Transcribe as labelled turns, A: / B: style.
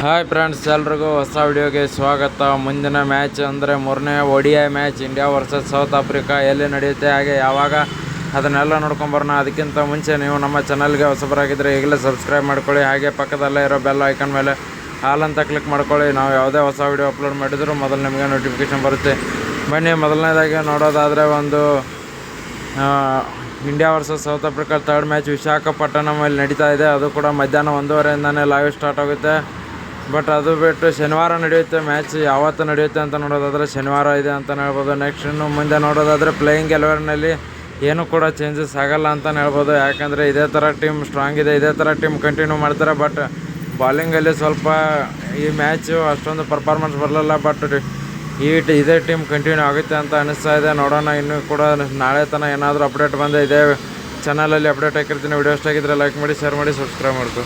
A: Hi friends, ಎಲ್ರಿಗೂ ಹೊಸ ವಿಡಿಯೋಗೆ ಸ್ವಾಗತ. ಮುಂದಿನ ಮ್ಯಾಚ್ ಅಂದರೆ 3ನೇ ODI match India versus South Africa ಎಲ್ಲಿ ನಡೆಯುತ್ತೆ, ಹಾಗೆ ಯಾವಾಗ, ಅದನ್ನೆಲ್ಲ ನೋಡ್ಕೊಂಬರೋಣ. ಅದಕ್ಕಿಂತ ಮುಂಚೆ ನೀವು ನಮ್ಮ ಚಾನಲ್ಗೆ ಹೊಸಬರಾಗಿದ್ದರೆ ಈಗಲೇ ಸಬ್ಸ್ಕ್ರೈಬ್ ಮಾಡ್ಕೊಳ್ಳಿ. ಹಾಗೆ ಪಕ್ಕದಲ್ಲೇ ಇರೋ ಬೆಲ್ ಐಕನ್ ಮೇಲೆ ಆಲ್ ಅಂತ ಕ್ಲಿಕ್ ಮಾಡ್ಕೊಳ್ಳಿ. ನಾವು ಯಾವುದೇ ಹೊಸ ವಿಡಿಯೋ ಅಪ್ಲೋಡ್ ಮಾಡಿದರೂ ಮೊದಲು ನಿಮಗೆ ನೋಟಿಫಿಕೇಷನ್ ಬರುತ್ತೆ. ಬನ್ನಿ, ಮೊದಲನೇದಾಗಿ ನೋಡೋದಾದರೆ ಒಂದು India versus South Africa third match ವಿಶಾಖಪಟ್ಟಣಮಲ್ಲಿ ನಡೀತಾ ಇದೆ. ಅದು ಕೂಡ ಮಧ್ಯಾಹ್ನ 1:30ಇಂದನೇ ಲೈವ್ ಸ್ಟಾರ್ಟ್ ಆಗುತ್ತೆ. ಬಟ್ ಅದು ಬಿಟ್ಟು ಶನಿವಾರ ನಡೆಯುತ್ತೆ ಮ್ಯಾಚ್. ಯಾವತ್ತು ನಡೆಯುತ್ತೆ ಅಂತ ನೋಡೋದಾದರೆ ಶನಿವಾರ ಇದೆ ಅಂತಲೇ ಹೇಳ್ಬೋದು. ನೆಕ್ಸ್ಟ್ ಇನ್ನು ಮುಂದೆ ನೋಡೋದಾದರೆ ಪ್ಲೇಯಿಂಗ್ 11ನಲ್ಲಿ ಏನೂ ಕೂಡ ಚೇಂಜಸ್ ಆಗಲ್ಲ ಅಂತಲೇ ಹೇಳ್ಬೋದು. ಯಾಕಂದರೆ ಇದೇ ಥರ ಟೀಮ್ ಸ್ಟ್ರಾಂಗ್ ಇದೆ, ಇದೇ ಥರ ಟೀಮ್ ಕಂಟಿನ್ಯೂ ಮಾಡ್ತಾರೆ. ಬಟ್ ಬಾಲಿಂಗಲ್ಲಿ ಸ್ವಲ್ಪ ಈ ಮ್ಯಾಚು ಅಷ್ಟೊಂದು ಪರ್ಫಾರ್ಮೆನ್ಸ್ ಬರಲಿಲ್ಲ. ಬಟ್ ಇದೇ ಟೀಮ್ ಕಂಟಿನ್ಯೂ ಆಗುತ್ತೆ ಅಂತ ಅನ್ನಿಸ್ತಾ ಇದೆ. ನೋಡೋಣ. ಇನ್ನೂ ಕೂಡ ನಾಳೆ ತನಕ ಏನಾದರೂ ಅಪ್ಡೇಟ್ ಬಂದರೆ ಇದೇ ಚಾನಲಲ್ಲಿ ಅಪ್ಡೇಟ್ ಹಾಕಿರ್ತೀನಿ. ವಿಡಿಯೋ ಇಷ್ಟ ಆಗಿದ್ದರೆ ಲೈಕ್ ಮಾಡಿ, ಶೇರ್ ಮಾಡಿ, ಸಬ್ಸ್ಕ್ರೈಬ್ ಮಾಡ್ಕೊ.